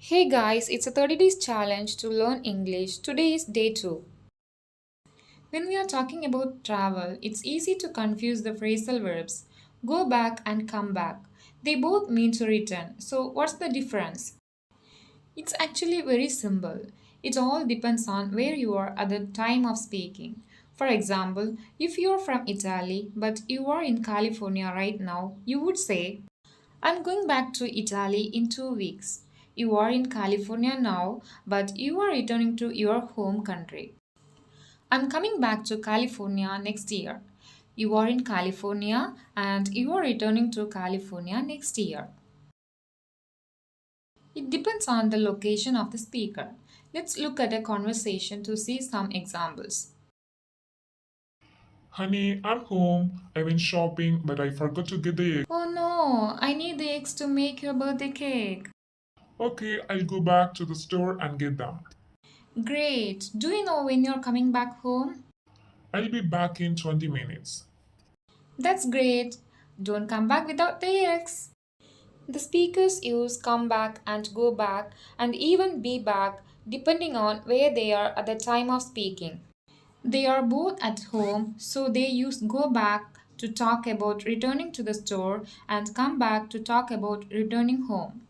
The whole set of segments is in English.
Hey guys, it's a 30 days challenge to learn English. Today is day 2. When we are talking about travel, it's easy to confuse the phrasal verbs go back and come back. They both mean to return. So, what's the difference? It's actually very simple. It all depends on where you are at the time of speaking. For example, if you are from Italy but you are in California right now, you would say I'm going back to Italy in 2 weeks. You are in California now, but you are returning to your home country. I'm coming back to California next year. You are in California and you are returning to California next year. It depends on the location of the speaker. Let's look at a conversation to see some examples. Honey, I'm home. I went shopping, but I forgot to get the egg. Oh no, I need the eggs to make your birthday cake. Okay, I'll go back to the store and get them. Great. Do you know when you're coming back home? I'll be back in 20 minutes. That's great. Don't come back without the eggs. The speakers use come back and go back and even be back depending on where they are at the time of speaking. They are both at home, so they use go back to talk about returning to the store and come back to talk about returning home.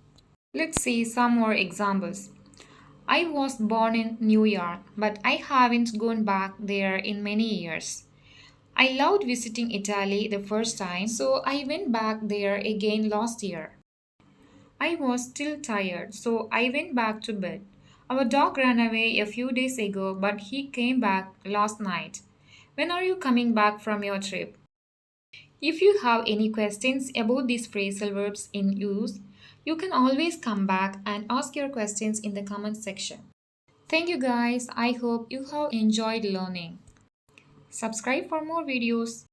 Let's see some more examples. I was born in New York, but I haven't gone back there in many years. I loved visiting Italy the first time, so I went back there again last year. I was still tired, so I went back to bed. Our dog ran away a few days ago, but he came back last night. When are you coming back from your trip? If you have any questions about these phrasal verbs in use, you can always come back and ask your questions in the comment section. Thank you guys. I hope you have enjoyed learning. Subscribe for more videos.